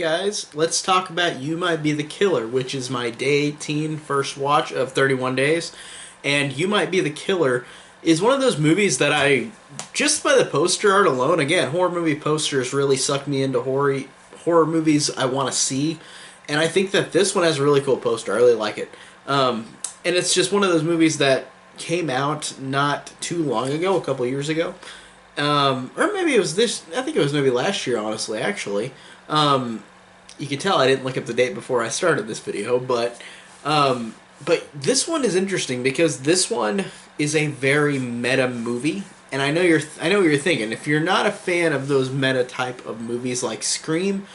guys, let's talk about You Might Be the Killer, which is my day 18 first watch of 31 days. And You Might Be the Killer is one of those movies that just by the poster art alone, again, horror movie posters really suck me into horror movies I want to see. And I think that this one has a really cool poster. I really like it. And it's just one of those movies that came out not too long ago, a couple years ago. Or maybe it was this. I think it was maybe last year, honestly. Actually, you can tell I didn't look up the date before I started this video, but this one is interesting because this one is a very meta movie, and I know what you're thinking. If you're not a fan of those meta type of movies like Scream,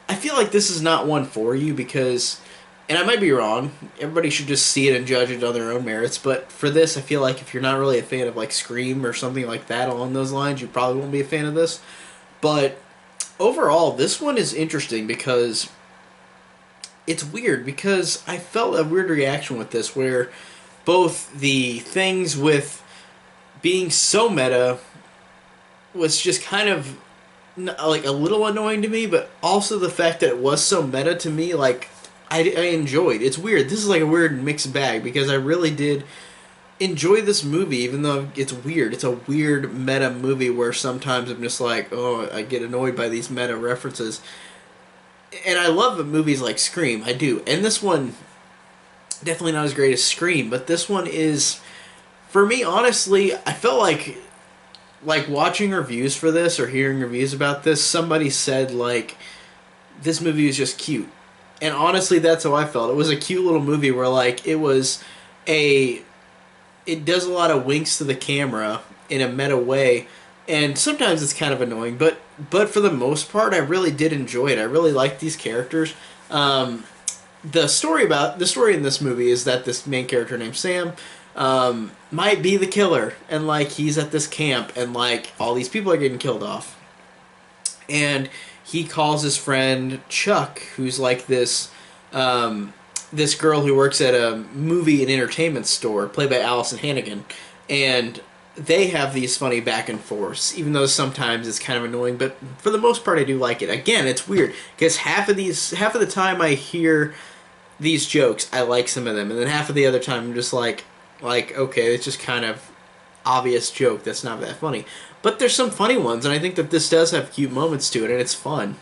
I feel like this is not one for you because. And I might be wrong. Everybody should just see it and judge it on their own merits. But for this, I feel like if you're not really a fan of like Scream or something like that along those lines, you probably won't be a fan of this. But overall, this one is interesting because it's weird because I felt a weird reaction with this where both the things with being so meta was just kind of like a little annoying to me, but also the fact that it was so meta to me, like I enjoyed. It's weird. This is like a weird mixed bag because I really did enjoy this movie, even though it's weird. It's a weird meta movie where sometimes I'm just like, oh, I get annoyed by these meta references. And I love movies like Scream. I do. And this one, definitely not as great as Scream, but this one is, for me, honestly, I felt like watching reviews for this or hearing reviews about this, somebody said, like, this movie is just cute. And honestly, that's how I felt. It was a cute little movie where, like, it does a lot of winks to the camera in a meta way, and sometimes it's kind of annoying, but for the most part, I really did enjoy it. I really liked these characters. The story in this movie is that this main character named Sam might be the killer, and, like, he's at this camp, and, like, all these people are getting killed off. And he calls his friend Chuck, who's like this girl who works at a movie and entertainment store, played by Allison Hannigan, and they have these funny back and forths, even though sometimes it's kind of annoying, but for the most part I do like it. Again, it's weird, because half of the time I hear these jokes, I like some of them, and then half of the other time I'm just like, okay, it's just kind of obvious joke that's not that funny. But there's some funny ones, and I think that this does have cute moments to it, and it's fun.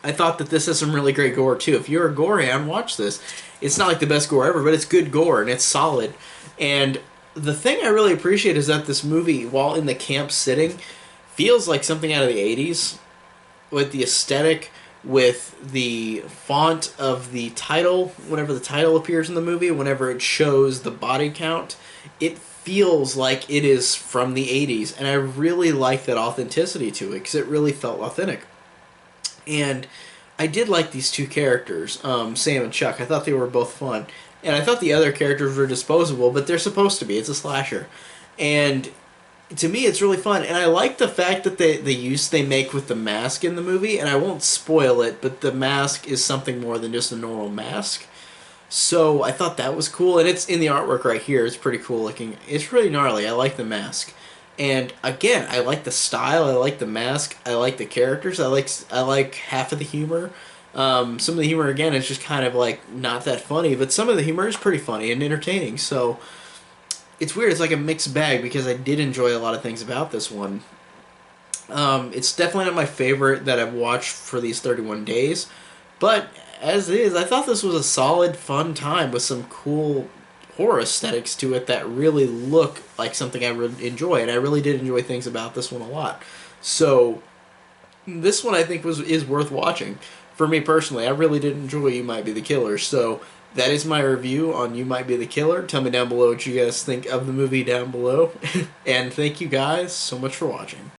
I thought that this has some really great gore, too. If you're a gore fan, watch this. It's not like the best gore ever, but it's good gore, and it's solid. And the thing I really appreciate is that this movie, while in the camp setting, feels like something out of the 80s, with the aesthetic, with the font of the title, whenever the title appears in the movie, whenever it shows the body count, it feels like it is from the 80s, and I really like that authenticity to it because it really felt authentic. And I did like these two characters, Sam and Chuck. I thought they were both fun, and I thought the other characters were disposable, but they're supposed to be. It's a slasher, and to me it's really fun. And I like the fact that the use they make with the mask in the movie, and I won't spoil it, but the mask is something more than just a normal mask. So I thought that was cool, and it's in the artwork right here. It's pretty cool looking. It's really gnarly. I like the mask, and again, I like the style. I like the mask. I like the characters. I like half of the humor. Some of the humor again is just kind of like not that funny, but some of the humor is pretty funny and entertaining. So it's weird. It's like a mixed bag because I did enjoy a lot of things about this one. It's definitely not my favorite that I've watched for these 31 days, but as is, I thought this was a solid, fun time with some cool horror aesthetics to it that really look like something I would enjoy, and I really did enjoy things about this one a lot. So this one I think is worth watching. For me personally, I really did enjoy You Might Be the Killer. So that is my review on You Might Be the Killer. Tell me down below what you guys think of the movie down below. And thank you guys so much for watching.